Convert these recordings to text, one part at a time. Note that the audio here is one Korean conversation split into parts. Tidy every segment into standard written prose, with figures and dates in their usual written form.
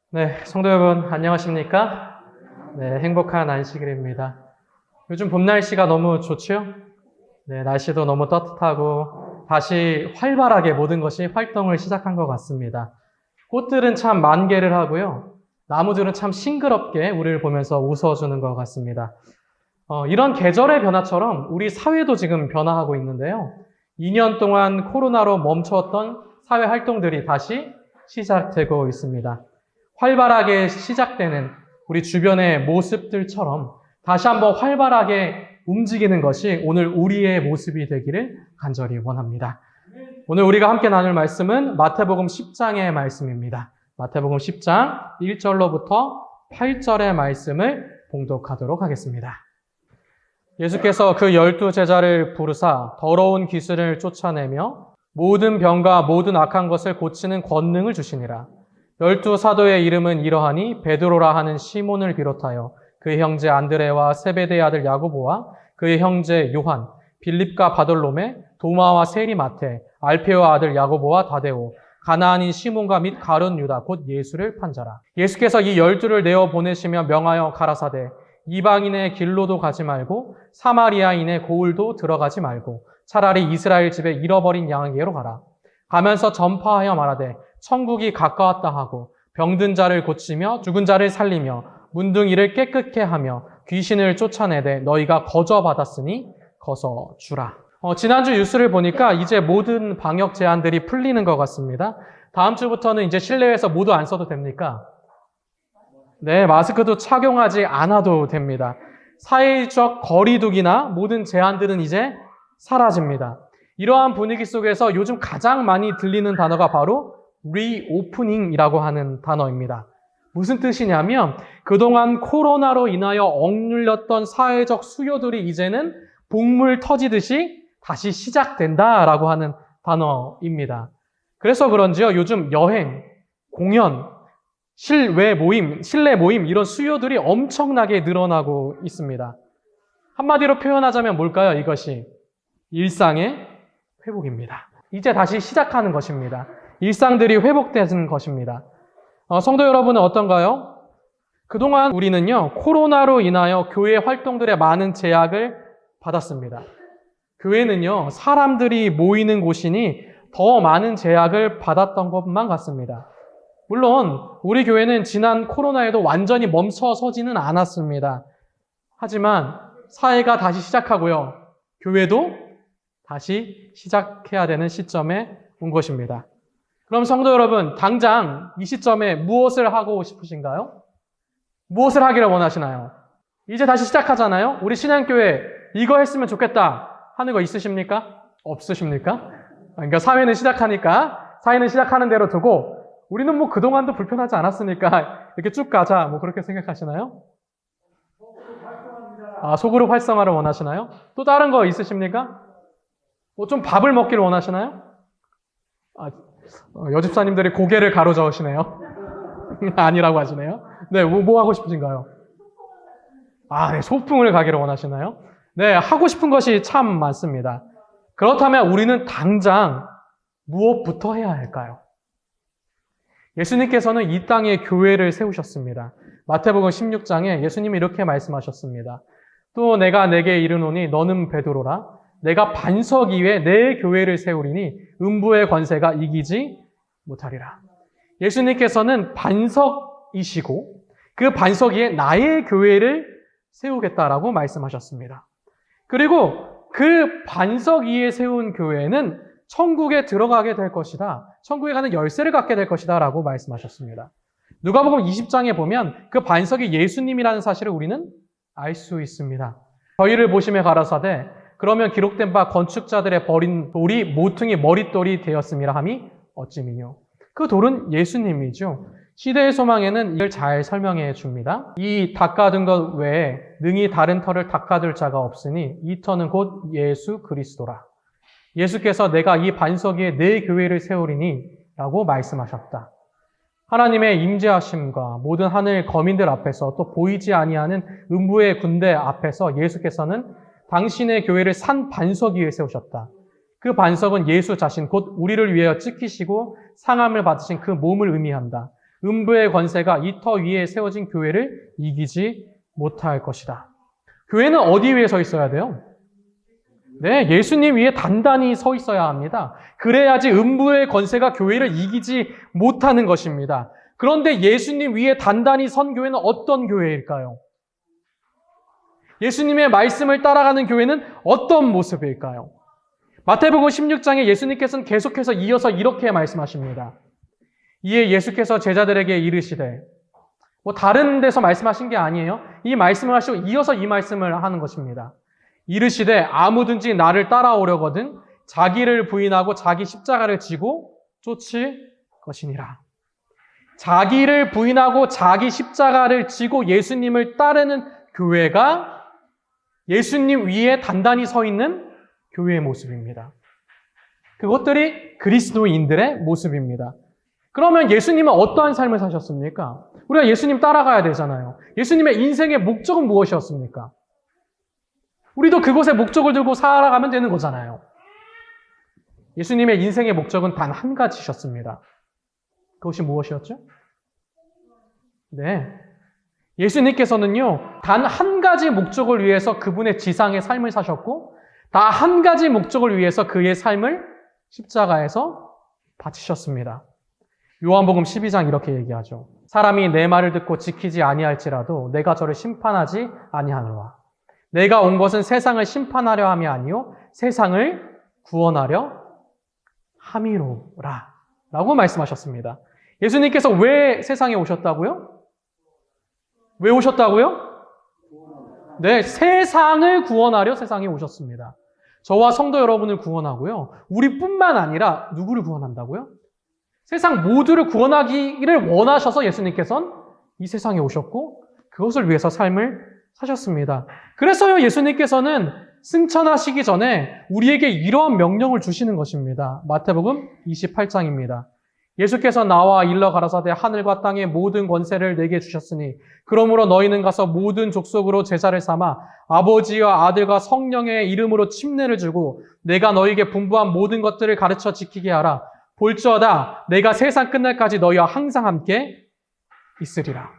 네, 성도 여러분, 안녕하십니까? 네, 행복한 안식일입니다. 요즘 봄 날씨가 너무 좋죠? 네, 날씨도 너무 따뜻하고 다시 활발하게 모든 것이 활동을 시작한 것 같습니다. 꽃들은 참 만개를 하고요. 나무들은 참 싱그럽게 우리를 보면서 웃어주는 것 같습니다. 이런 계절의 변화처럼 우리 사회도 지금 변화하고 있는데요. 2년 동안 코로나로 멈췄던 사회 활동들이 다시 시작되고 있습니다. 활발하게 시작되는 우리 주변의 모습들처럼 다시 한번 활발하게 움직이는 것이 오늘 우리의 모습이 되기를 간절히 원합니다. 오늘 우리가 함께 나눌 말씀은 마태복음 10장의 말씀입니다. 마태복음 10장 1절로부터 8절의 말씀을 봉독하도록 하겠습니다. 예수께서 그 12제자를 부르사 더러운 귀신을 쫓아내며 모든 병과 모든 악한 것을 고치는 권능을 주시니라. 12사도의 이름은 이러하니 베드로라 하는 시몬을 비롯하여 그의 형제 안드레와 세베대의 아들 야고보와 그의 형제 요한, 빌립과 바돌로메, 도마와 세리마테, 알페오와 아들 야고보와 다데오, 가나안인 시몬과 및 가룟 유다 곧 예수를 판자라. 예수께서 이 12를 내어 보내시며 명하여 가라사대 이방인의 길로도 가지 말고 사마리아인의 고을도 들어가지 말고 차라리 이스라엘 집에 잃어버린 양에게로 가라. 가면서 전파하여 말하되 천국이 가까웠다 하고 병든 자를 고치며 죽은 자를 살리며 문둥이를 깨끗게 하며 귀신을 쫓아내되 너희가 거저받았으니 거저 주라. 지난주 뉴스를 보니까 이제 모든 방역 제한들이 풀리는 것 같습니다. 다음 주부터는 이제 실내에서 모두 안 써도 됩니까? 네, 마스크도 착용하지 않아도 됩니다. 사회적 거리두기나 모든 제한들은 이제 사라집니다. 이러한 분위기 속에서 요즘 가장 많이 들리는 단어가 바로 리오프닝이라고 하는 단어입니다. 무슨 뜻이냐면 그동안 코로나로 인하여 억눌렸던 사회적 수요들이 이제는 복물 터지듯이 다시 시작된다라고 하는 단어입니다. 그래서 그런지요, 요즘 여행, 공연, 실내 모임 이런 수요들이 엄청나게 늘어나고 있습니다. 한마디로 표현하자면 뭘까요? 이것이 일상의 회복입니다. 이제 다시 시작하는 것입니다. 일상들이 회복되는 것입니다. 성도 여러분은 어떤가요? 그동안 우리는요, 코로나로 인하여 교회 활동들의 많은 제약을 받았습니다. 교회는요, 사람들이 모이는 곳이니 더 많은 제약을 받았던 것만 같습니다. 물론 우리 교회는 지난 코로나에도 완전히 멈춰서지는 않았습니다. 하지만 사회가 다시 시작하고요, 교회도 다시 시작해야 되는 시점에 온 것입니다. 그럼 성도 여러분, 당장 이 시점에 무엇을 하고 싶으신가요? 무엇을 하기를 원하시나요? 이제 다시 시작하잖아요? 우리 신앙교회 이거 했으면 좋겠다 하는 거 있으십니까? 없으십니까? 그러니까 사회는 시작하는 대로 두고 우리는 뭐 그동안도 불편하지 않았으니까 이렇게 쭉 가자, 뭐 그렇게 생각하시나요? 소그룹 활성화를 원하시나요? 또 다른 거 있으십니까? 좀 밥을 먹기를 원하시나요? 여집사님들이 고개를 가로저으시네요. 아니라고 하시네요. 네, 뭐 하고 싶으신가요? 네, 소풍을 가기를 원하시나요? 네, 하고 싶은 것이 참 많습니다. 그렇다면 우리는 당장 무엇부터 해야 할까요? 예수님께서는 이 땅에 교회를 세우셨습니다. 마태복음 16장에 예수님이 이렇게 말씀하셨습니다. 또 내가 내게 이르노니 너는 베드로라. 내가 반석 위에 내 교회를 세우리니 음부의 권세가 이기지 못하리라. 예수님께서는 반석이시고 그 반석 위에 나의 교회를 세우겠다라고 말씀하셨습니다. 그리고 그 반석 위에 세운 교회는 천국에 들어가게 될 것이다. 천국에 가는 열쇠를 갖게 될 것이다 라고 말씀하셨습니다. 누가복음 20장에 보면 그 반석이 예수님이라는 사실을 우리는 알 수 있습니다. 저희를 보시며 가라사대 그러면 기록된 바 건축자들의 버린 돌이 모퉁이 머릿돌이 되었음이라 함이 어찌미뇨. 그 돌은 예수님이죠. 시대의 소망에는 이걸 잘 설명해 줍니다. 이 닦아둔 것 외에 능히 다른 터를 닦아둘 자가 없으니 이 터는 곧 예수 그리스도라. 예수께서 내가 이 반석 위에 내 교회를 세우리니 라고 말씀하셨다. 하나님의 임재하심과 모든 하늘 거민들 앞에서 또 보이지 아니하는 음부의 군대 앞에서 예수께서는 당신의 교회를 산 반석 위에 세우셨다. 그 반석은 예수 자신 곧 우리를 위하여 찍히시고 상함을 받으신 그 몸을 의미한다. 음부의 권세가 이 터 위에 세워진 교회를 이기지 못할 것이다. 교회는 어디 위에 서 있어야 돼요? 네, 예수님 위에 단단히 서 있어야 합니다. 그래야지 음부의 권세가 교회를 이기지 못하는 것입니다. 그런데 예수님 위에 단단히 선 교회는 어떤 교회일까요? 예수님의 말씀을 따라가는 교회는 어떤 모습일까요? 마태복음 16장에 예수님께서는 계속해서 이어서 이렇게 말씀하십니다. 이에 예수께서 제자들에게 이르시되, 다른 데서 말씀하신 게 아니에요. 이 말씀을 하시고 이어서 이 말씀을 하는 것입니다. 이르시되 아무든지 나를 따라오려거든 자기를 부인하고 자기 십자가를 지고 쫓을 것이니라. 자기를 부인하고 자기 십자가를 지고 예수님을 따르는 교회가 예수님 위에 단단히 서 있는 교회의 모습입니다. 그것들이 그리스도인들의 모습입니다. 그러면 예수님은 어떠한 삶을 사셨습니까? 우리가 예수님 따라가야 되잖아요. 예수님의 인생의 목적은 무엇이었습니까? 우리도 그곳의 목적을 들고 살아가면 되는 거잖아요. 예수님의 인생의 목적은 단 한 가지셨습니다. 그것이 무엇이었죠? 네. 예수님께서는요, 단 한 가지 목적을 위해서 그분의 지상의 삶을 사셨고, 단 한 가지 목적을 위해서 그의 삶을 십자가에서 바치셨습니다. 요한복음 12장 이렇게 얘기하죠. 사람이 내 말을 듣고 지키지 아니할지라도 내가 저를 심판하지 아니하노라. 내가 온 것은 세상을 심판하려 함이 아니요 세상을 구원하려 함이로라 라고 말씀하셨습니다. 예수님께서 왜 세상에 오셨다고요? 왜 오셨다고요? 네, 세상을 구원하려 세상에 오셨습니다. 저와 성도 여러분을 구원하고요. 우리뿐만 아니라 누구를 구원한다고요? 세상 모두를 구원하기를 원하셔서 예수님께서는 이 세상에 오셨고 그것을 위해서 삶을 사셨습니다. 그래서요, 예수님께서는 승천하시기 전에 우리에게 이러한 명령을 주시는 것입니다. 마태복음 28장입니다. 예수께서 나와 일러 가라사대 하늘과 땅의 모든 권세를 내게 주셨으니 그러므로 너희는 가서 모든 족속으로 제자를 삼아 아버지와 아들과 성령의 이름으로 침례를 주고 내가 너희에게 분부한 모든 것들을 가르쳐 지키게 하라. 볼지어다 내가 세상 끝날까지 너희와 항상 함께 있으리라.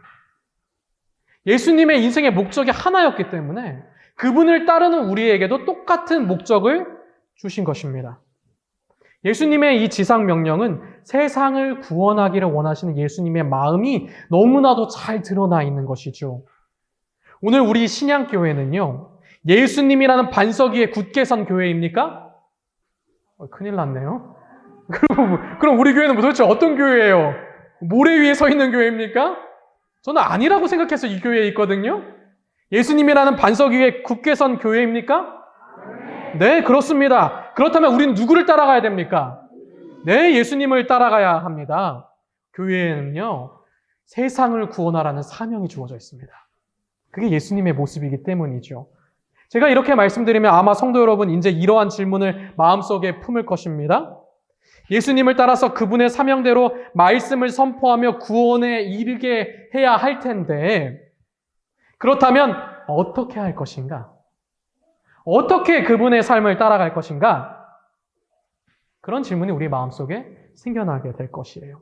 예수님의 인생의 목적이 하나였기 때문에 그분을 따르는 우리에게도 똑같은 목적을 주신 것입니다. 예수님의 이 지상 명령은 세상을 구원하기를 원하시는 예수님의 마음이 너무나도 잘 드러나 있는 것이죠. 오늘 우리 신양교회는요, 예수님이라는 반석 위에 굳게 선 교회입니까? 큰일 났네요. 그럼 우리 교회는 도대체 어떤 교회예요? 모래 위에 서 있는 교회입니까? 저는 아니라고 생각해서 이 교회에 있거든요. 예수님이라는 반석 위에 굳게 선 교회입니까? 네, 그렇습니다. 그렇다면 우리는 누구를 따라가야 됩니까? 네, 예수님을 따라가야 합니다. 교회에는요, 세상을 구원하라는 사명이 주어져 있습니다. 그게 예수님의 모습이기 때문이죠. 제가 이렇게 말씀드리면 아마 성도 여러분 이제 이러한 질문을 마음속에 품을 것입니다. 예수님을 따라서 그분의 사명대로 말씀을 선포하며 구원에 이르게 해야 할 텐데 그렇다면 어떻게 할 것인가? 어떻게 그분의 삶을 따라갈 것인가? 그런 질문이 우리 마음속에 생겨나게 될 것이에요.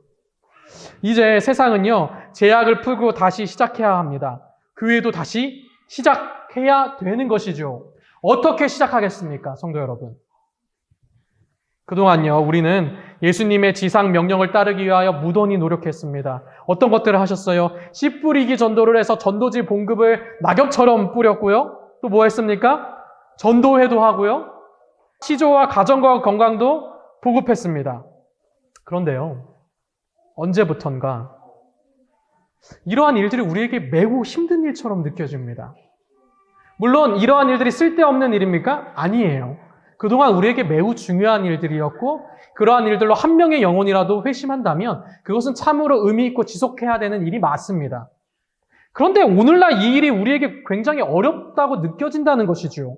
이제 세상은요, 제약을 풀고 다시 시작해야 합니다. 교회도 다시 시작해야 되는 것이죠. 어떻게 시작하겠습니까, 성도 여러분? 그동안요, 우리는 예수님의 지상 명령을 따르기 위하여 무던히 노력했습니다. 어떤 것들을 하셨어요? 씨 뿌리기 전도를 해서 전도지 봉급을 낙엽처럼 뿌렸고요. 또 뭐 했습니까? 전도회도 하고요. 시조와 가정과 건강도 보급했습니다. 그런데요, 언제부턴가 이러한 일들이 우리에게 매우 힘든 일처럼 느껴집니다. 물론 이러한 일들이 쓸데없는 일입니까? 아니에요. 그동안 우리에게 매우 중요한 일들이었고 그러한 일들로 한 명의 영혼이라도 회심한다면 그것은 참으로 의미 있고 지속해야 되는 일이 맞습니다. 그런데 오늘날 이 일이 우리에게 굉장히 어렵다고 느껴진다는 것이죠.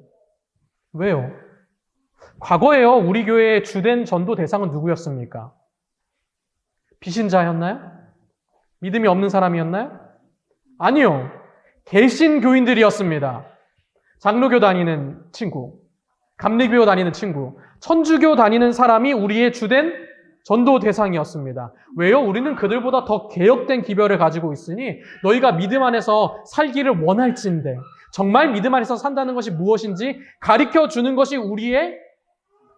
왜요? 과거에요, 우리 교회의 주된 전도 대상은 누구였습니까? 비신자였나요? 믿음이 없는 사람이었나요? 아니요. 개신교인들이었습니다. 장로교 다니는 친구, 감리교 다니는 친구, 천주교 다니는 사람이 우리의 주된 전도 대상이었습니다. 왜요? 우리는 그들보다 더 개혁된 기별을 가지고 있으니 너희가 믿음 안에서 살기를 원할진대. 정말 믿음 안에서 산다는 것이 무엇인지 가르쳐 주는 것이 우리의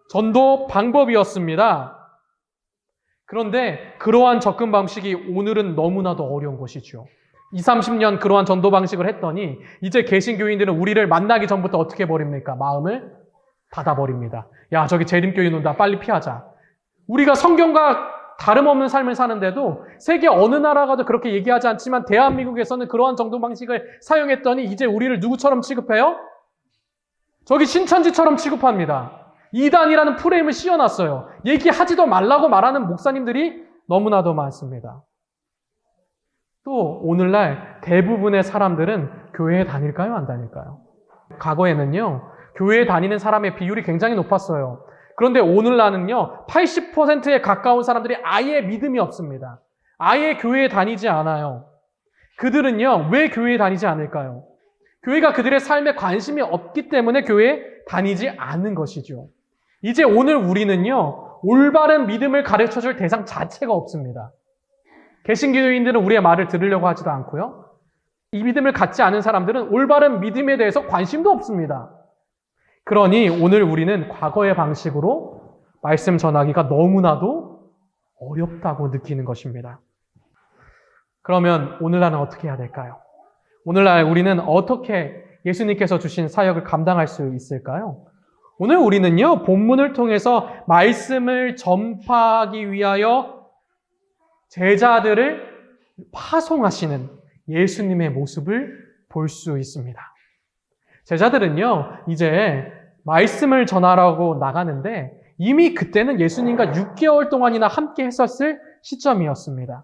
전도 방법이었습니다. 그런데 그러한 접근 방식이 오늘은 너무나도 어려운 것이죠. 20, 30년 그러한 전도 방식을 했더니 이제 개신교인들은 우리를 만나기 전부터 어떻게 버립니까? 마음을 닫아버립니다. 야, 저기 재림교인 온다. 빨리 피하자. 우리가 성경과 다름없는 삶을 사는데도 세계 어느 나라가도 그렇게 얘기하지 않지만 대한민국에서는 그러한 전도 방식을 사용했더니 이제 우리를 누구처럼 취급해요? 저기 신천지처럼 취급합니다. 이단이라는 프레임을 씌워놨어요. 얘기하지도 말라고 말하는 목사님들이 너무나도 많습니다. 또 오늘날 대부분의 사람들은 교회에 다닐까요? 안 다닐까요? 과거에는요, 교회에 다니는 사람의 비율이 굉장히 높았어요. 그런데 오늘날은요, 80%에 가까운 사람들이 아예 믿음이 없습니다. 아예 교회에 다니지 않아요. 그들은요, 왜 교회에 다니지 않을까요? 교회가 그들의 삶에 관심이 없기 때문에 교회에 다니지 않는 것이죠. 이제 오늘 우리는요, 올바른 믿음을 가르쳐줄 대상 자체가 없습니다. 개신교인들은 우리의 말을 들으려고 하지도 않고요. 이 믿음을 갖지 않은 사람들은 올바른 믿음에 대해서 관심도 없습니다. 그러니 오늘 우리는 과거의 방식으로 말씀 전하기가 너무나도 어렵다고 느끼는 것입니다. 그러면 오늘날은 어떻게 해야 될까요? 오늘날 우리는 어떻게 예수님께서 주신 사역을 감당할 수 있을까요? 오늘 우리는요, 본문을 통해서 말씀을 전파하기 위하여 제자들을 파송하시는 예수님의 모습을 볼 수 있습니다. 제자들은요, 이제 말씀을 전하라고 나가는데 이미 그때는 예수님과 6개월 동안이나 함께 했었을 시점이었습니다.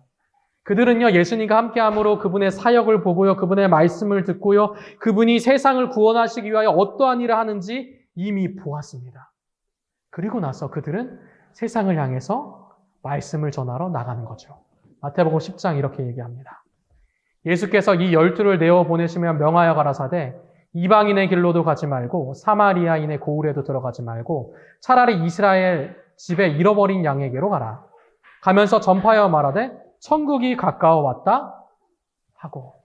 그들은요, 예수님과 함께함으로 그분의 사역을 보고요, 그분의 말씀을 듣고요, 그분이 세상을 구원하시기 위하여 어떠한 일을 하는지 이미 보았습니다. 그리고 나서 그들은 세상을 향해서 말씀을 전하러 나가는 거죠. 마태복음 10장 이렇게 얘기합니다. 예수께서 이 12를 내어 보내시며 명하여 가라사대 이방인의 길로도 가지 말고 사마리아인의 고을에도 들어가지 말고 차라리 이스라엘 집에 잃어버린 양에게로 가라. 가면서 전파하여 말하되 천국이 가까워 왔다 하고.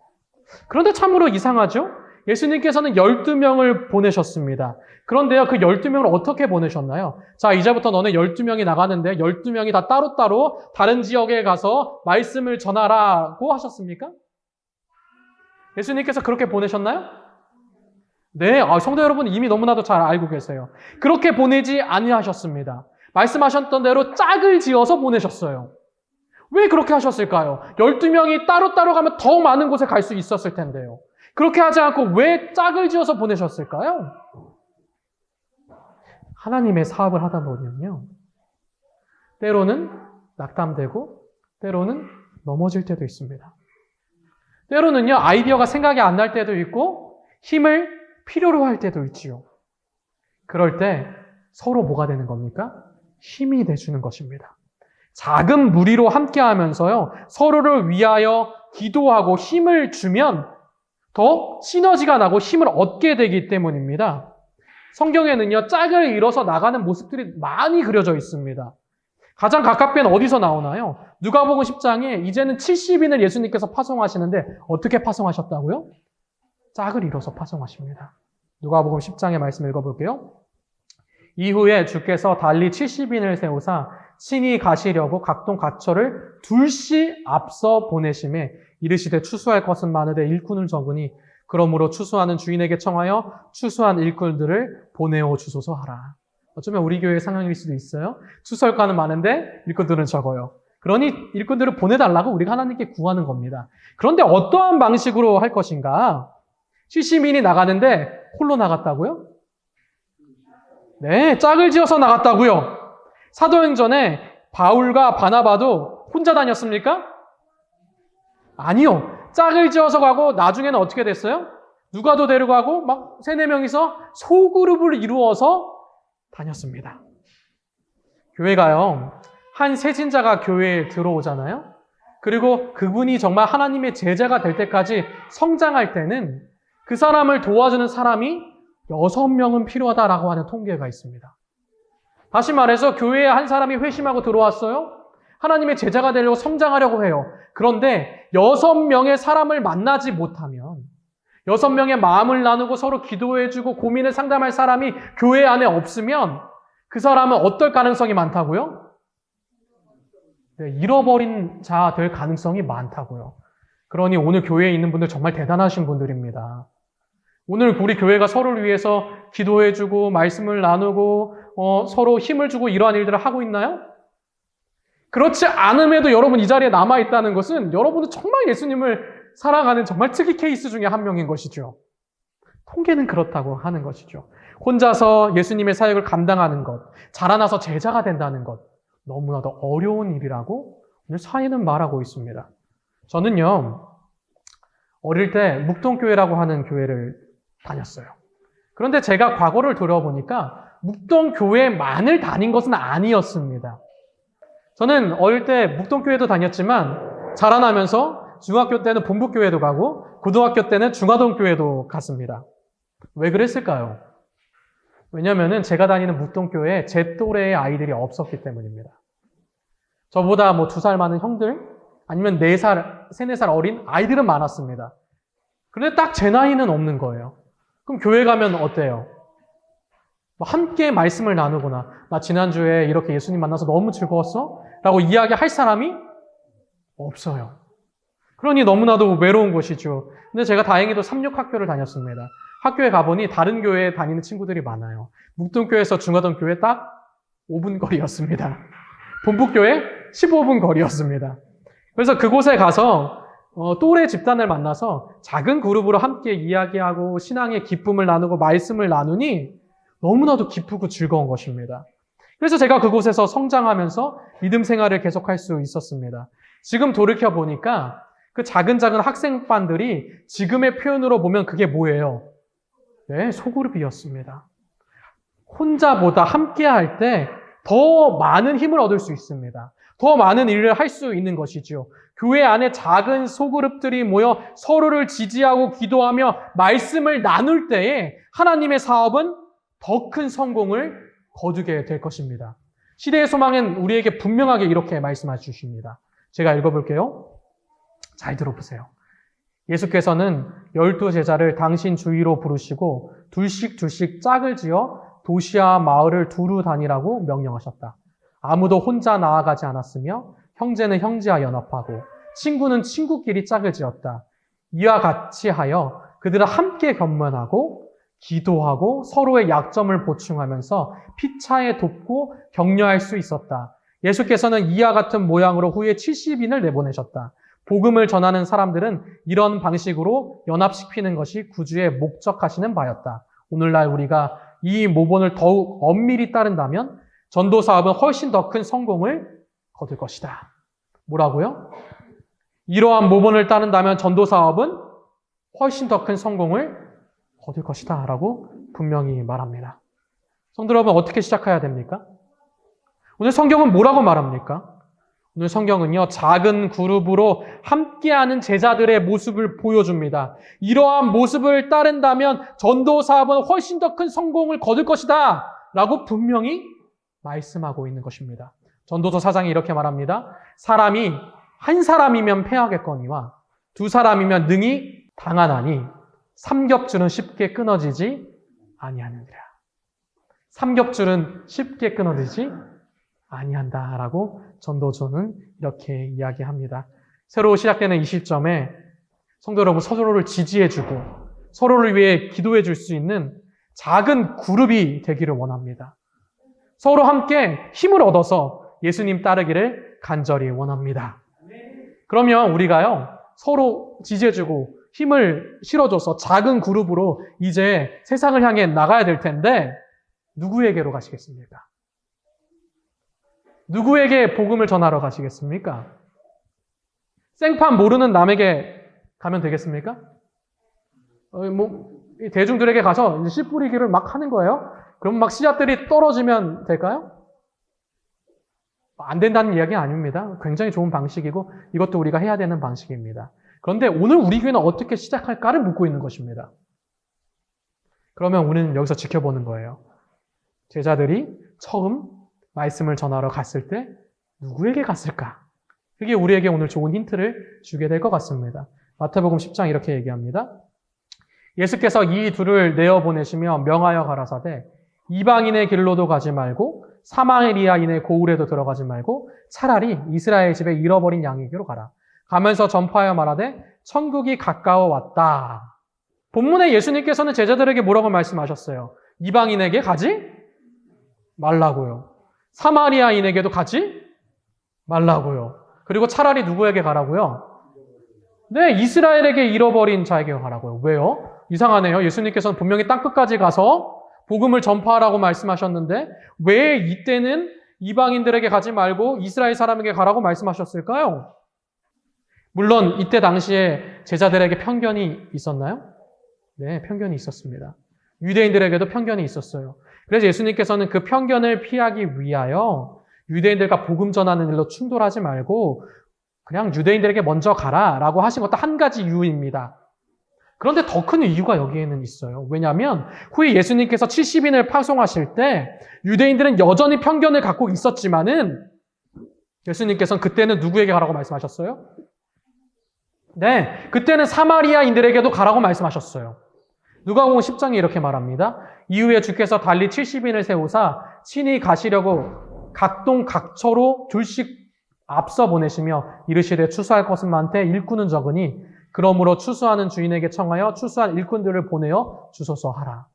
그런데 참으로 이상하죠? 예수님께서는 12명을 보내셨습니다. 그런데요, 그 12명을 어떻게 보내셨나요? 자, 이제부터 너네 12명이 나가는데 12명이 다 따로따로 다른 지역에 가서 말씀을 전하라고 하셨습니까? 예수님께서 그렇게 보내셨나요? 네, 성도 여러분 이미 너무나도 잘 알고 계세요. 그렇게 보내지 아니하셨습니다. 말씀하셨던 대로 짝을 지어서 보내셨어요. 왜 그렇게 하셨을까요? 12명이 따로따로 가면 더 많은 곳에 갈 수 있었을 텐데요. 그렇게 하지 않고 왜 짝을 지어서 보내셨을까요? 하나님의 사업을 하다 보면요, 때로는 낙담되고 때로는 넘어질 때도 있습니다. 때로는요, 아이디어가 생각이 안 날 때도 있고 힘을 필요로 할 때도 있지요. 그럴 때 서로 뭐가 되는 겁니까? 힘이 돼주는 것입니다. 작은 무리로 함께 하면서요, 서로를 위하여 기도하고 힘을 주면 더 시너지가 나고 힘을 얻게 되기 때문입니다. 성경에는요, 짝을 이뤄서 나가는 모습들이 많이 그려져 있습니다. 가장 가깝게는 어디서 나오나요? 누가복음 10장에 이제는 70인을 예수님께서 파송하시는데 어떻게 파송하셨다고요? 짝을 이뤄서 파송하십니다. 누가복음 10장의 말씀 읽어볼게요. 이후에 주께서 달리 70인을 세우사 친히 가시려고 각동 각처를 둘씩 앞서 보내심에 이르시되 추수할 것은 많으되 일꾼은 적으니 그러므로 추수하는 주인에게 청하여 추수한 일꾼들을 보내어 주소서 하라. 어쩌면 우리 교회의 상황일 수도 있어요. 추수할과는 많은데 일꾼들은 적어요. 그러니 일꾼들을 보내달라고 우리가 하나님께 구하는 겁니다. 그런데 어떠한 방식으로 할 것인가? 70인이 나가는데 홀로 나갔다고요? 네, 짝을 지어서 나갔다고요. 사도행전에 바울과 바나바도 혼자 다녔습니까? 아니요. 짝을 지어서 가고 나중에는 어떻게 됐어요? 누가도 데려가고 막 3, 4명이서 소그룹을 이루어서 다녔습니다. 교회가요, 한 세진자가 교회에 들어오잖아요. 그리고 그분이 정말 하나님의 제자가 될 때까지 성장할 때는 그 사람을 도와주는 사람이 6명은 필요하다라고 하는 통계가 있습니다. 다시 말해서 교회에 한 사람이 회심하고 들어왔어요. 하나님의 제자가 되려고 성장하려고 해요. 그런데 6명의 사람을 만나지 못하면 6명의 마음을 나누고 서로 기도해주고 고민을 상담할 사람이 교회 안에 없으면 그 사람은 어떨 가능성이 많다고요? 네, 잃어버린 자 될 가능성이 많다고요. 그러니 오늘 교회에 있는 분들 정말 대단하신 분들입니다. 오늘 우리 교회가 서로를 위해서 기도해주고 말씀을 나누고 서로 힘을 주고 이러한 일들을 하고 있나요? 그렇지 않음에도 여러분 이 자리에 남아있다는 것은 여러분은 정말 예수님을 사랑하는 정말 특이 케이스 중에 한 명인 것이죠. 통계는 그렇다고 하는 것이죠. 혼자서 예수님의 사역을 감당하는 것, 자라나서 제자가 된다는 것, 너무나도 어려운 일이라고 오늘 사회는 말하고 있습니다. 저는요, 어릴 때 묵동교회라고 하는 교회를 다녔어요. 그런데 제가 과거를 돌아보니까 묵동교회만을 다닌 것은 아니었습니다. 저는 어릴 때 묵동교회도 다녔지만 자라나면서 중학교 때는 본부교회도 가고 고등학교 때는 중화동교회도 갔습니다. 왜 그랬을까요? 왜냐하면 제가 다니는 묵동교회에 제 또래의 아이들이 없었기 때문입니다. 저보다 2살 많은 형들 아니면 4살, 3, 4살 어린 아이들은 많았습니다. 그런데 딱 제 나이는 없는 거예요. 그럼 교회 가면 어때요? 함께 말씀을 나누거나 나 지난주에 이렇게 예수님 만나서 너무 즐거웠어? 라고 이야기할 사람이 없어요. 그러니 너무나도 외로운 것이죠. 근데 제가 다행히도 삼육학교를 다녔습니다. 학교에 가보니 다른 교회에 다니는 친구들이 많아요. 묵동교회에서 중화동교회 딱 5분 거리였습니다. 본부교회 15분 거리였습니다. 그래서 그곳에 가서 또래 집단을 만나서 작은 그룹으로 함께 이야기하고 신앙의 기쁨을 나누고 말씀을 나누니 너무나도 기쁘고 즐거운 것입니다. 그래서 제가 그곳에서 성장하면서 믿음 생활을 계속할 수 있었습니다. 지금 돌이켜보니까 그 작은 학생반들이 지금의 표현으로 보면 그게 뭐예요? 네, 소그룹이었습니다. 혼자보다 함께 할 때 더 많은 힘을 얻을 수 있습니다. 더 많은 일을 할 수 있는 것이죠. 교회 안에 작은 소그룹들이 모여 서로를 지지하고 기도하며 말씀을 나눌 때에 하나님의 사업은 더 큰 성공을 거두게 될 것입니다. 시대의 소망은 우리에게 분명하게 이렇게 말씀해 주십니다. 제가 읽어볼게요. 잘 들어보세요. 예수께서는 12제자를 당신 주위로 부르시고 둘씩 짝을 지어 도시와 마을을 두루 다니라고 명령하셨다. 아무도 혼자 나아가지 않았으며 형제는 형제와 연합하고 친구는 친구끼리 짝을 지었다. 이와 같이 하여 그들은 함께 겸면하고 기도하고 서로의 약점을 보충하면서 피차에 돕고 격려할 수 있었다. 예수께서는 이와 같은 모양으로 후에 70인을 내보내셨다. 복음을 전하는 사람들은 이런 방식으로 연합시키는 것이 구주의 목적하시는 바였다. 오늘날 우리가 이 모본을 더욱 엄밀히 따른다면 전도 사업은 훨씬 더 큰 성공을 거둘 것이다. 뭐라고요? 이러한 모본을 따른다면 전도 사업은 훨씬 더 큰 성공을 거둘 것이다 라고 분명히 말합니다. 성도 여러분, 어떻게 시작해야 됩니까? 오늘 성경은 뭐라고 말합니까? 오늘 성경은요, 작은 그룹으로 함께하는 제자들의 모습을 보여줍니다. 이러한 모습을 따른다면 전도 사업은 훨씬 더 큰 성공을 거둘 것이다 라고 분명히 말씀하고 있는 것입니다. 전도서 4장이 이렇게 말합니다. 사람이 한 사람이면 패하겠거니와 두 사람이면 능히 당하나니 삼겹줄은 쉽게 끊어지지 아니하느니라. 삼겹줄은 쉽게 끊어지지 아니한다라고 전도서는 이렇게 이야기합니다. 새로 시작되는 이 시점에 성도 여러분, 서로를 지지해주고 서로를 위해 기도해줄 수 있는 작은 그룹이 되기를 원합니다. 서로 함께 힘을 얻어서 예수님 따르기를 간절히 원합니다. 그러면 우리가요, 서로 지지해주고 힘을 실어줘서 작은 그룹으로 이제 세상을 향해 나가야 될 텐데 누구에게로 가시겠습니까? 누구에게 복음을 전하러 가시겠습니까? 생판 모르는 남에게 가면 되겠습니까? 대중들에게 가서 이제 씨 뿌리기를 막 하는 거예요? 그럼 막 씨앗들이 떨어지면 될까요? 안 된다는 이야기는 아닙니다. 굉장히 좋은 방식이고 이것도 우리가 해야 되는 방식입니다. 그런데 오늘 우리 교회는 어떻게 시작할까를 묻고 있는 것입니다. 그러면 우리는 여기서 지켜보는 거예요. 제자들이 처음 말씀을 전하러 갔을 때 누구에게 갔을까? 그게 우리에게 오늘 좋은 힌트를 주게 될 것 같습니다. 마태복음 10장 이렇게 얘기합니다. 예수께서 이 둘을 내어보내시며 명하여 가라사대 이방인의 길로도 가지 말고 사마리아인의 고을에도 들어가지 말고 차라리 이스라엘 집에 잃어버린 양에게로 가라. 가면서 전파하여 말하되 천국이 가까워 왔다. 본문에 예수님께서는 제자들에게 뭐라고 말씀하셨어요? 이방인에게 가지 말라고요. 사마리아인에게도 가지 말라고요. 그리고 차라리 누구에게 가라고요? 네, 이스라엘에게 잃어버린 자에게 가라고요. 왜요? 이상하네요. 예수님께서는 분명히 땅끝까지 가서 복음을 전파하라고 말씀하셨는데 왜 이때는 이방인들에게 가지 말고 이스라엘 사람에게 가라고 말씀하셨을까요? 물론 이때 당시에 제자들에게 편견이 있었나요? 네, 편견이 있었습니다. 유대인들에게도 편견이 있었어요. 그래서 예수님께서는 그 편견을 피하기 위하여 유대인들과 복음 전하는 일로 충돌하지 말고 그냥 유대인들에게 먼저 가라라고 하신 것도 한 가지 이유입니다. 그런데 더 큰 이유가 여기에는 있어요. 왜냐하면 후에 예수님께서 70인을 파송하실 때 유대인들은 여전히 편견을 갖고 있었지만은 예수님께서는 그때는 누구에게 가라고 말씀하셨어요? 네, 그때는 사마리아인들에게도 가라고 말씀하셨어요. 누가복음 10장에 이렇게 말합니다. 이후에 주께서 달리 70인을 세우사 친히 가시려고 각동 각처로 둘씩 앞서 보내시며 이르시되 추수할 것은 많되 일꾼은 적으니 그러므로 추수하는 주인에게 청하여 추수한 일꾼들을 보내어 주소서 하라.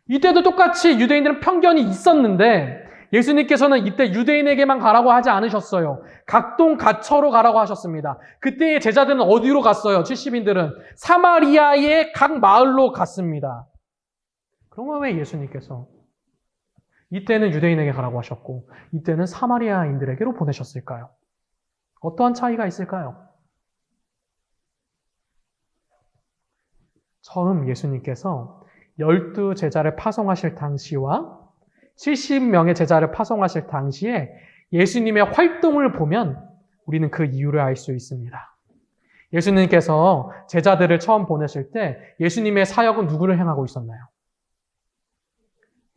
이때도 똑같이 유대인들은 편견이 있었는데 예수님께서는 이때 유대인에게만 가라고 하지 않으셨어요. 각동 각처로 가라고 하셨습니다. 그때의 제자들은 어디로 갔어요? 70인들은 사마리아의 각 마을로 갔습니다. 그러면 왜 예수님께서 이때는 유대인에게 가라고 하셨고 이때는 사마리아인들에게로 보내셨을까요? 어떠한 차이가 있을까요? 처음 예수님께서 12제자를 파송하실 당시와 70명의 제자를 파송하실 당시에 예수님의 활동을 보면 우리는 그 이유를 알 수 있습니다. 예수님께서 제자들을 처음 보내실 때 예수님의 사역은 누구를 행하고 있었나요?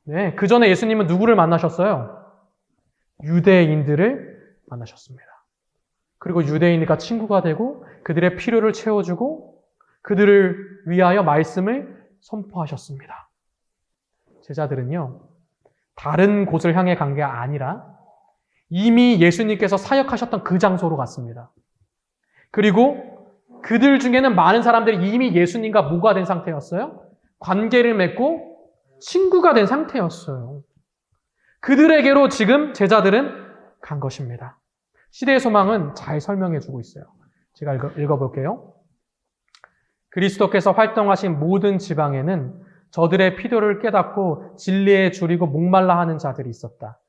네, 그 전에 예수님은 누구를 만나셨어요? 유대인들을 만나셨습니다. 그리고 유대인과 친구가 되고 그들의 필요를 채워주고 그들을 위하여 말씀을 선포하셨습니다. 제자들은요, 다른 곳을 향해 간 게 아니라 이미 예수님께서 사역하셨던 그 장소로 갔습니다. 그리고 그들 중에는 많은 사람들이 이미 예수님과 뭐가 된 상태였어요? 관계를 맺고 친구가 된 상태였어요. 그들에게로 지금 제자들은 간 것입니다. 시대의 소망은 잘 설명해주고 있어요. 제가 읽어볼게요. 그리스도께서 활동하신 모든 지방에는 저들의 필요를 깨닫고 진리에 줄이고 목말라 하는 자들이 있었다.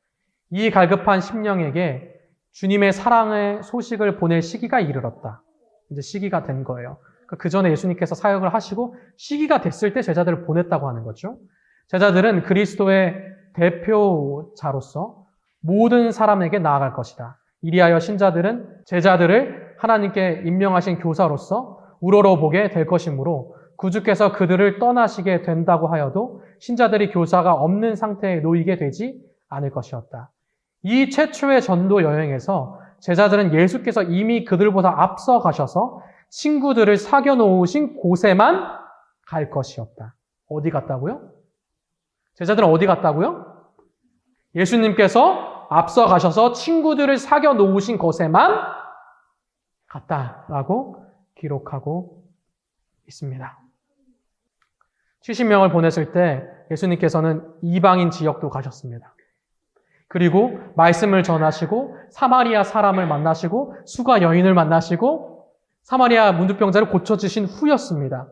이 갈급한 심령에게 주님의 사랑의 소식을 보낼 시기가 이르렀다. 이제 시기가 된 거예요. 그 전에 예수님께서 사역을 하시고 시기가 됐을 때 제자들을 보냈다고 하는 거죠. 제자들은 그리스도의 대표자로서 모든 사람에게 나아갈 것이다. 이리하여 신자들은 제자들을 하나님께 임명하신 교사로서 우러러보게 될 것이므로 구주께서 그들을 떠나시게 된다고 하여도 신자들이 교사가 없는 상태에 놓이게 되지 않을 것이었다. 이 최초의 전도 여행에서 제자들은 예수께서 이미 그들보다 앞서 가셔서 친구들을 사겨 놓으신 곳에만 갈 것이었다. 어디 갔다고요? 제자들은 어디 갔다고요? 예수님께서 앞서 가셔서 친구들을 사겨 놓으신 곳에만 갔다라고 기록하고 있습니다. 70명을 보냈을 때 예수님께서는 이방인 지역도 가셨습니다. 그리고 말씀을 전하시고 사마리아 사람을 만나시고 수가 여인을 만나시고 사마리아 문둥병자를 고쳐주신 후였습니다.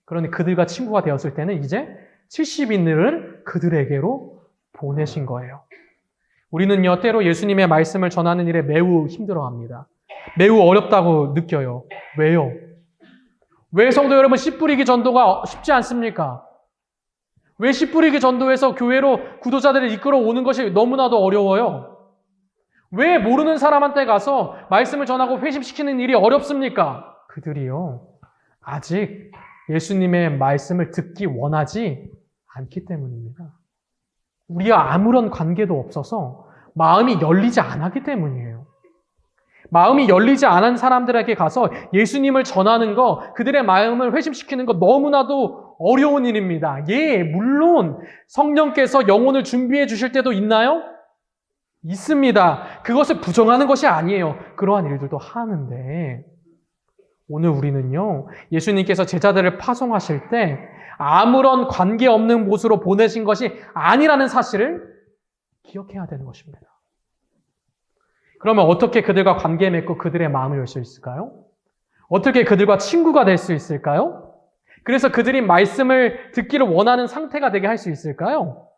그러니 그들과 친구가 되었을 때는 이제 70인들을 그들에게로 보내신 거예요. 우리는요, 때로 예수님의 말씀을 전하는 일에 매우 힘들어합니다. 매우 어렵다고 느껴요. 왜요? 왜 성도 여러분 씨 뿌리기 전도가 쉽지 않습니까? 왜 씨 뿌리기 전도에서 교회로 구도자들을 이끌어 오는 것이 너무나도 어려워요? 왜 모르는 사람한테 가서 말씀을 전하고 회심시키는 일이 어렵습니까? 그들이요, 아직 예수님의 말씀을 듣기 원하지 않기 때문입니다. 우리와 아무런 관계도 없어서 마음이 열리지 않았기 때문이에요. 마음이 열리지 않은 사람들에게 가서 예수님을 전하는 거, 그들의 마음을 회심시키는 거 너무나도 어려운 일입니다. 예, 물론 성령께서 영혼을 준비해 주실 때도 있나요? 있습니다. 그것을 부정하는 것이 아니에요. 그러한 일들도 하는데 오늘 우리는요, 예수님께서 제자들을 파송하실 때 아무런 관계없는 곳으로 보내신 것이 아니라는 사실을 기억해야 되는 것입니다. 그러면 어떻게 그들과 관계 맺고 그들의 마음을 열 수 있을까요? 어떻게 그들과 친구가 될 수 있을까요? 그래서 그들이 말씀을 듣기를 원하는 상태가 되게 할 수 있을까요?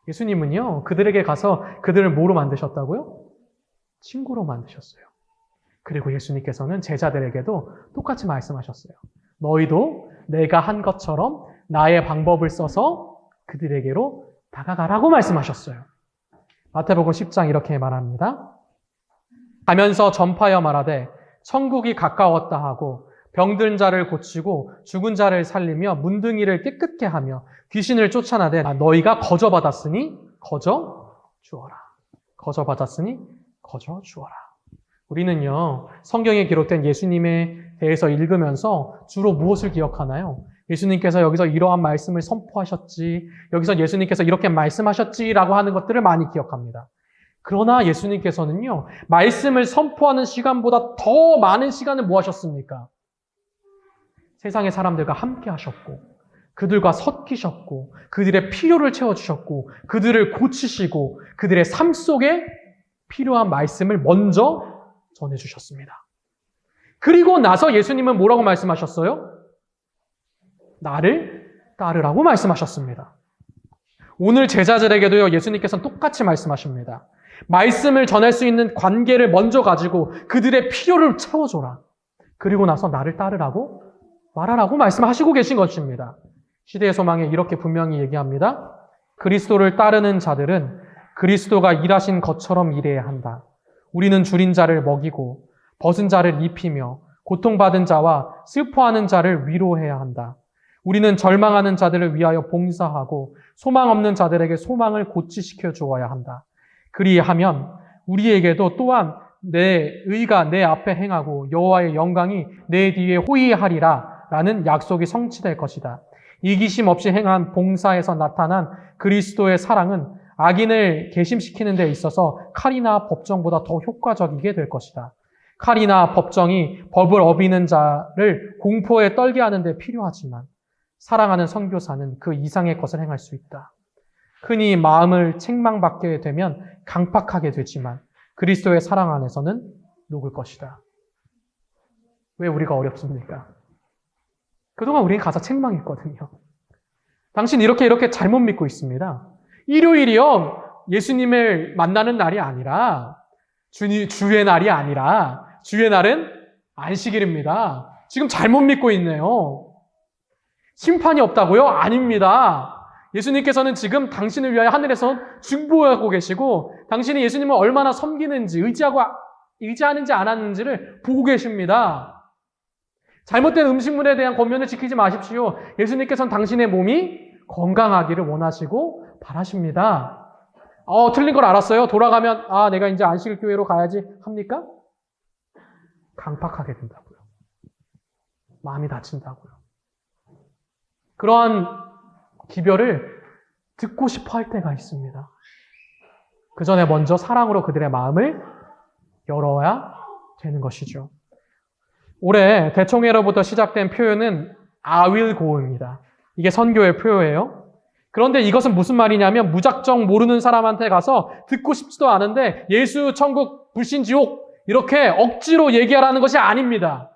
예수님은요, 그들에게 가서 그들을 뭐로 만드셨다고요? 친구로 만드셨어요. 그리고 예수님께서는 제자들에게도 똑같이 말씀하셨어요. 너희도 내가 한 것처럼 나의 방법을 써서 그들에게로 다가가라고 말씀하셨어요. 마태복음 10장 이렇게 말합니다. 가면서 전파하여 말하되 천국이 가까웠다 하고 병든 자를 고치고 죽은 자를 살리며 문둥이를 깨끗게 하며 귀신을 쫓아내되 너희가 거저받았으니 거저 주어라. 거저받았으니 거저 주어라. 우리는요, 성경에 기록된 예수님에 대해서 읽으면서 주로 무엇을 기억하나요? 예수님께서 여기서 이러한 말씀을 선포하셨지, 여기서 예수님께서 이렇게 말씀하셨지라고 하는 것들을 많이 기억합니다. 그러나 예수님께서는요, 말씀을 선포하는 시간보다 더 많은 시간을 뭐 하셨습니까? 세상의 사람들과 함께 하셨고, 그들과 섞이셨고, 그들의 필요를 채워주셨고, 그들을 고치시고, 그들의 삶 속에 필요한 말씀을 먼저 전해주셨습니다. 그리고 나서 예수님은 뭐라고 말씀하셨어요? 나를 따르라고 말씀하셨습니다. 오늘 제자들에게도요, 예수님께서는 똑같이 말씀하십니다. 말씀을 전할 수 있는 관계를 먼저 가지고 그들의 필요를 채워줘라. 그리고 나서 나를 따르라고 말하라고 말씀하시고 계신 것입니다. 시대의 소망에 이렇게 분명히 얘기합니다. 그리스도를 따르는 자들은 그리스도가 일하신 것처럼 일해야 한다. 우리는 줄인 자를 먹이고 벗은 자를 입히며 고통받은 자와 슬퍼하는 자를 위로해야 한다. 우리는 절망하는 자들을 위하여 봉사하고 소망 없는 자들에게 소망을 고취시켜 주어야 한다. 그리하면 우리에게도 또한 내 의가 내 앞에 행하고 여호와의 영광이 내 뒤에 호위하리라 라는 약속이 성취될 것이다. 이기심 없이 행한 봉사에서 나타난 그리스도의 사랑은 악인을 계심시키는 데 있어서 칼이나 법정보다 더 효과적이게 될 것이다. 칼이나 법정이 법을 어기는 자를 공포에 떨게 하는 데 필요하지만 사랑하는 선교사는 그 이상의 것을 행할 수 있다. 흔히 마음을 책망받게 되면 강팍하게 되지만 그리스도의 사랑 안에서는 녹을 것이다. 왜 우리가 어렵습니까? 그동안 우리는 가서 책망했거든요. 당신 이렇게 잘못 믿고 있습니다. 일요일이요, 예수님을 만나는 날이 아니라 주의 날이 아니라 주의 날은 안식일입니다. 지금 잘못 믿고 있네요. 심판이 없다고요? 아닙니다. 예수님께서는 지금 당신을 위하여 하늘에서 중보하고 계시고 당신이 예수님을 얼마나 섬기는지 의지하는지 안 하는지를 보고 계십니다. 잘못된 음식물에 대한 권면을 지키지 마십시오. 예수님께서는 당신의 몸이 건강하기를 원하시고 바라십니다. 틀린 걸 알았어요? 돌아가면 내가 이제 안식일 교회로 가야지 합니까? 강팍하게 된다고요. 마음이 다친다고요. 그러한 기별을 듣고 싶어 할 때가 있습니다. 그 전에 먼저 사랑으로 그들의 마음을 열어야 되는 것이죠. 올해 대총회로부터 시작된 표현은 I will go입니다. 이게 선교의 표어예요. 그런데 이것은 무슨 말이냐면 무작정 모르는 사람한테 가서 듣고 싶지도 않은데 예수, 천국, 불신, 지옥 이렇게 억지로 얘기하라는 것이 아닙니다.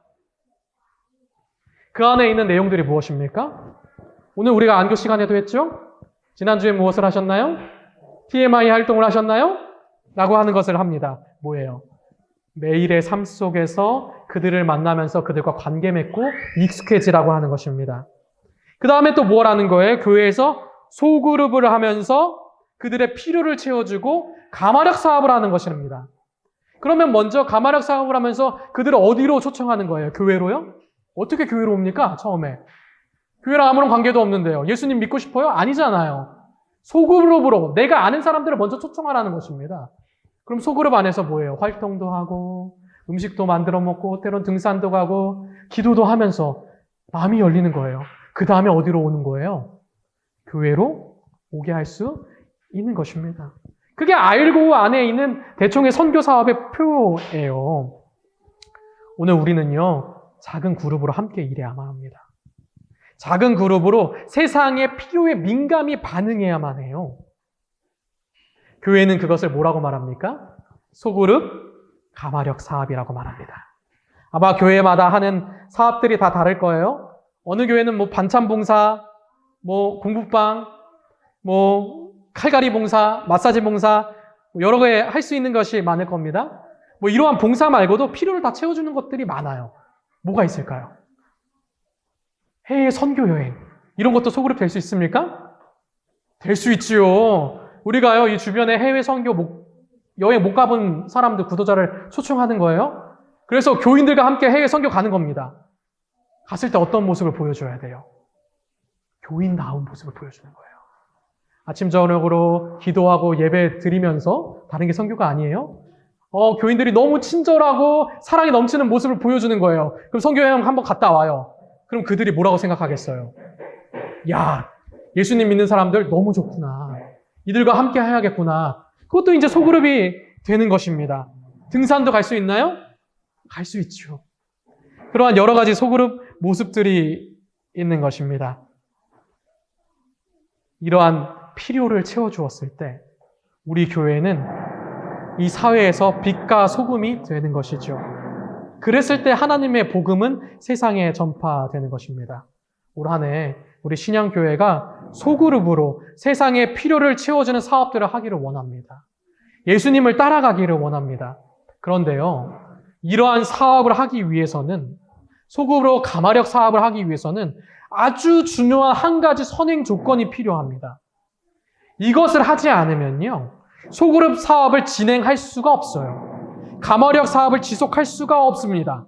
그 안에 있는 내용들이 무엇입니까? 오늘 우리가 안교 시간에도 했죠? 지난주에 무엇을 하셨나요? TMI 활동을 하셨나요? 라고 하는 것을 합니다. 뭐예요? 매일의 삶 속에서 그들을 만나면서 그들과 관계 맺고 익숙해지라고 하는 것입니다. 그 다음에 또 뭘 하는 거예요? 교회에서 소그룹을 하면서 그들의 필요를 채워주고 가마력 사업을 하는 것입니다. 그러면 먼저 가마력 사업을 하면서 그들을 어디로 초청하는 거예요? 교회로요? 어떻게 교회로 옵니까? 처음에. 교회랑 아무런 관계도 없는데요. 예수님 믿고 싶어요? 아니잖아요. 소그룹으로 내가 아는 사람들을 먼저 초청하라는 것입니다. 그럼 소그룹 안에서 뭐예요? 활동도 하고 음식도 만들어 먹고 때론 등산도 가고 기도도 하면서 마음이 열리는 거예요. 그 다음에 어디로 오는 거예요? 교회로 오게 할 수 있는 것입니다. 그게 알고 안에 있는 대총의 선교 사업의 표예요. 오늘 우리는요, 작은 그룹으로 함께 일해야만 합니다. 작은 그룹으로 세상의 필요에 민감히 반응해야만 해요. 교회는 그것을 뭐라고 말합니까? 소그룹 가마력 사업이라고 말합니다. 아마 교회마다 하는 사업들이 다 다를 거예요. 어느 교회는 뭐 반찬 봉사, 뭐 공부방, 뭐 칼갈이 봉사, 마사지 봉사, 여러 개 할 수 있는 것이 많을 겁니다. 뭐 이러한 봉사 말고도 필요를 다 채워주는 것들이 많아요. 뭐가 있을까요? 해외 선교 여행, 이런 것도 소그룹 될 수 있습니까? 될 수 있지요. 우리가요, 이 주변에 해외 선교 여행 못 가본 사람들, 구도자를 초청하는 거예요. 그래서 교인들과 함께 해외 선교 가는 겁니다. 갔을 때 어떤 모습을 보여줘야 돼요? 교인다운 모습을 보여주는 거예요. 아침 저녁으로 기도하고 예배 드리면서 다른 게 선교가 아니에요. 교인들이 너무 친절하고 사랑이 넘치는 모습을 보여주는 거예요. 그럼 선교 여행 한번 갔다 와요. 그럼 그들이 뭐라고 생각하겠어요? 야, 예수님 믿는 사람들 너무 좋구나. 이들과 함께 해야겠구나. 그것도 이제 소그룹이 되는 것입니다. 등산도 갈 수 있나요? 갈 수 있죠. 그러한 여러 가지 소그룹 모습들이 있는 것입니다. 이러한 필요를 채워주었을 때 우리 교회는 이 사회에서 빛과 소금이 되는 것이죠. 그랬을 때 하나님의 복음은 세상에 전파되는 것입니다. 올 한 해 우리 신양교회가 소그룹으로 세상의 필요를 채워주는 사업들을 하기를 원합니다. 예수님을 따라가기를 원합니다. 그런데요, 이러한 사업을 하기 위해서는, 소그룹으로 가마력 사업을 하기 위해서는 아주 중요한 한 가지 선행 조건이 필요합니다. 이것을 하지 않으면요, 소그룹 사업을 진행할 수가 없어요. 가마력 사업을 지속할 수가 없습니다.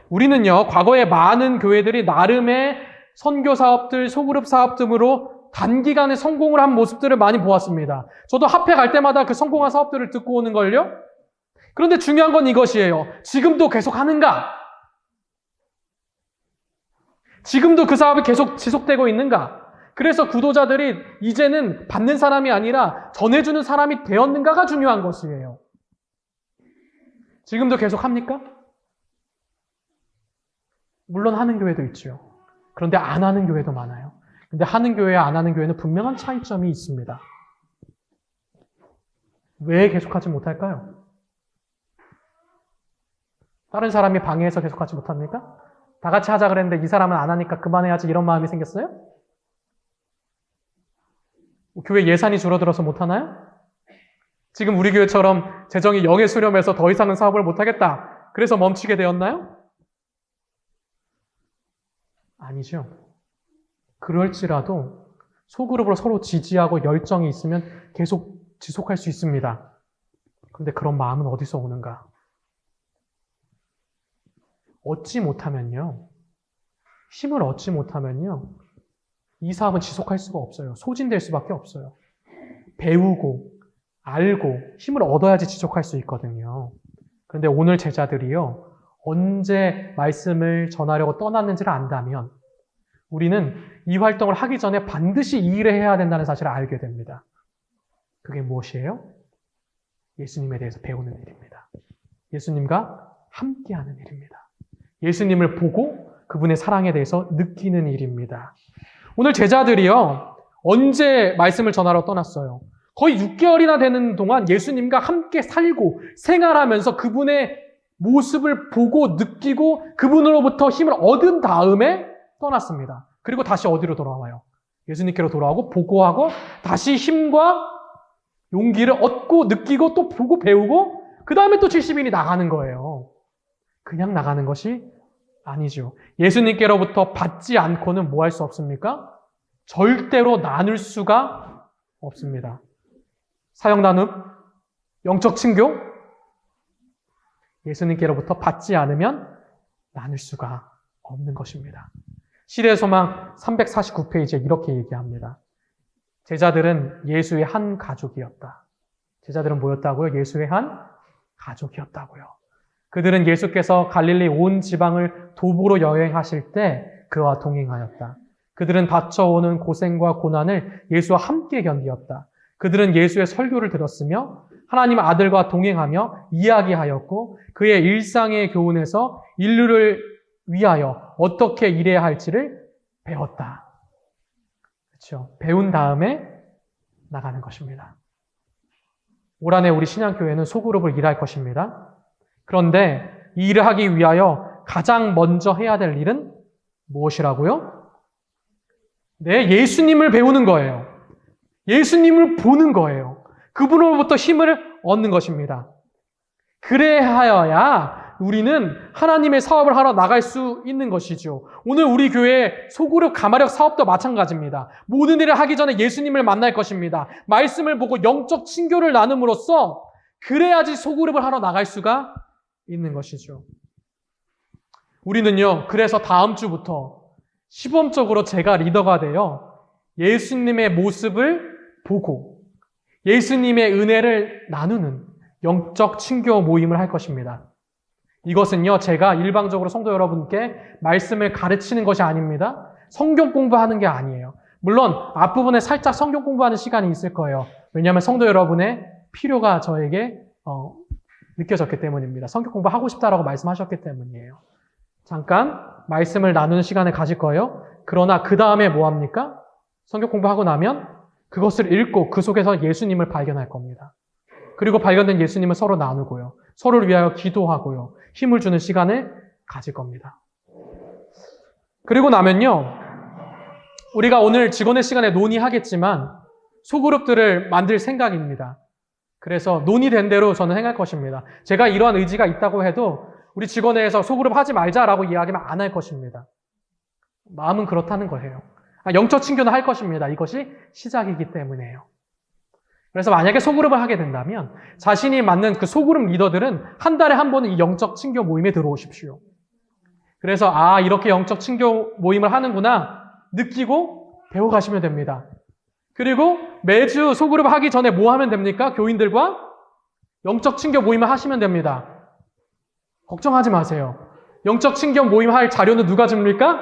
우리는요, 과거에 많은 교회들이 나름의 선교 사업들, 소그룹 사업 등으로 단기간에 성공을 한 모습들을 많이 보았습니다. 저도 합회 갈 때마다 그 성공한 사업들을 듣고 오는 걸요. 그런데 중요한 건 이것이에요. 지금도 계속 하는가? 지금도 그 사업이 계속 지속되고 있는가? 그래서 구도자들이 이제는 받는 사람이 아니라 전해주는 사람이 되었는가가 중요한 것이에요. 지금도 계속 합니까? 물론 하는 교회도 있죠. 그런데 안 하는 교회도 많아요. 근데 하는 교회와 안 하는 교회는 분명한 차이점이 있습니다. 왜 계속하지 못할까요? 다른 사람이 방해해서 계속하지 못합니까? 다 같이 하자 그랬는데 이 사람은 안 하니까 그만해야지, 이런 마음이 생겼어요? 교회 예산이 줄어들어서 못하나요? 지금 우리 교회처럼 재정이 0에 수렴해서 더 이상은 사업을 못하겠다, 그래서 멈추게 되었나요? 아니죠. 그럴지라도 소그룹으로 서로 지지하고 열정이 있으면 계속 지속할 수 있습니다. 그런데 그런 마음은 어디서 오는가? 얻지 못하면요, 힘을 얻지 못하면요, 이 사업은 지속할 수가 없어요. 소진될 수밖에 없어요. 배우고 알고 힘을 얻어야지 지속할 수 있거든요. 그런데 오늘 제자들이요, 언제 말씀을 전하려고 떠났는지를 안다면 우리는 이 활동을 하기 전에 반드시 이 일을 해야 된다는 사실을 알게 됩니다. 그게 무엇이에요? 예수님에 대해서 배우는 일입니다. 예수님과 함께하는 일입니다. 예수님을 보고 그분의 사랑에 대해서 느끼는 일입니다. 오늘 제자들이요, 언제 말씀을 전하러 떠났어요? 거의 6개월이나 되는 동안 예수님과 함께 살고 생활하면서 그분의 모습을 보고 느끼고 그분으로부터 힘을 얻은 다음에 떠났습니다. 그리고 다시 어디로 돌아와요? 예수님께로 돌아오고 보고하고 다시 힘과 용기를 얻고 느끼고 또 보고 배우고 그 다음에 또 70인이 나가는 거예요. 그냥 나가는 것이 아니죠. 예수님께로부터 받지 않고는 뭐 할 수 없습니까? 절대로 나눌 수가 없습니다. 사역 나눔, 영적 친교, 예수님께로부터 받지 않으면 나눌 수가 없는 것입니다. 시대의 소망 349페이지에 이렇게 얘기합니다. 제자들은 예수의 한 가족이었다. 제자들은 뭐였다고요? 예수의 한 가족이었다고요. 그들은 예수께서 갈릴리 온 지방을 도보로 여행하실 때 그와 동행하였다. 그들은 닥쳐오는 고생과 고난을 예수와 함께 견디었다. 그들은 예수의 설교를 들었으며 하나님 아들과 동행하며 이야기하였고 그의 일상의 교훈에서 인류를 위하여 어떻게 일해야 할지를 배웠다. 그렇죠? 배운 다음에 나가는 것입니다. 올 한해 우리 신앙교회는 소그룹을 일할 것입니다. 그런데 이 일을 하기 위하여 가장 먼저 해야 될 일은 무엇이라고요? 네, 예수님을 배우는 거예요. 예수님을 보는 거예요. 그분으로부터 힘을 얻는 것입니다. 그래야 우리는 하나님의 사업을 하러 나갈 수 있는 것이죠. 오늘 우리 교회 소그룹 가마력 사업도 마찬가지입니다. 모든 일을 하기 전에 예수님을 만날 것입니다. 말씀을 보고 영적 친교를 나눔으로써 그래야지 소그룹을 하러 나갈 수가 있는 것이죠. 우리는요, 그래서 다음 주부터 시범적으로 제가 리더가 되어 예수님의 모습을 보고 예수님의 은혜를 나누는 영적 친교 모임을 할 것입니다. 이것은요, 제가 일방적으로 성도 여러분께 말씀을 가르치는 것이 아닙니다. 성경 공부하는 게 아니에요. 물론 앞부분에 살짝 성경 공부하는 시간이 있을 거예요. 왜냐하면 성도 여러분의 필요가 저에게 느껴졌기 때문입니다. 성경 공부하고 싶다라고 말씀하셨기 때문이에요. 잠깐 말씀을 나누는 시간을 가질 거예요. 그러나 그 다음에 뭐 합니까? 성경 공부하고 나면 그것을 읽고 그 속에서 예수님을 발견할 겁니다. 그리고 발견된 예수님을 서로 나누고요. 서로를 위하여 기도하고요. 힘을 주는 시간을 가질 겁니다. 그리고 나면요, 우리가 오늘 직원의 시간에 논의하겠지만 소그룹들을 만들 생각입니다. 그래서 논의된 대로 저는 행할 것입니다. 제가 이러한 의지가 있다고 해도 우리 직원회에서 소그룹 하지 말자라고 이야기하면 안 할 것입니다. 마음은 그렇다는 거예요. 영적 친교는 할 것입니다. 이것이 시작이기 때문에요. 그래서 만약에 소그룹을 하게 된다면 자신이 맞는 그 소그룹 리더들은 한 달에 한 번은 이 영적 친교 모임에 들어오십시오. 그래서 이렇게 영적 친교 모임을 하는구나 느끼고 배워가시면 됩니다. 그리고 매주 소그룹 하기 전에 뭐 하면 됩니까? 교인들과 영적 친교 모임을 하시면 됩니다. 걱정하지 마세요. 영적 친교 모임 할 자료는 누가 줍니까?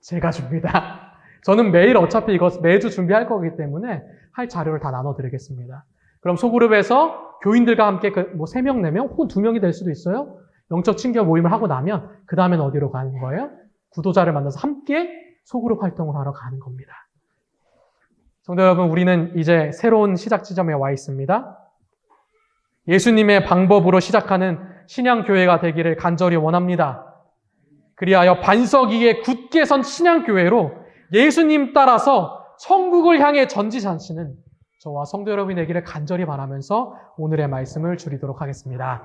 제가 줍니다. 저는 매일 어차피 이거 매주 준비할 거기 때문에 할 자료를 다 나눠드리겠습니다. 그럼 소그룹에서 교인들과 함께 3명, 4명 혹은 2명이 될 수도 있어요. 영적 친교 모임을 하고 나면 그 다음엔 어디로 가는 거예요? 구도자를 만나서 함께 소그룹 활동을 하러 가는 겁니다. 성도 여러분, 우리는 이제 새로운 시작 지점에 와 있습니다. 예수님의 방법으로 시작하는 신앙교회가 되기를 간절히 원합니다. 그리하여 반석 위에 굳게 선 신앙교회로 예수님 따라서 천국을 향해 전지전시는 저와 성도 여러분이 되기를 간절히 바라면서 오늘의 말씀을 줄이도록 하겠습니다.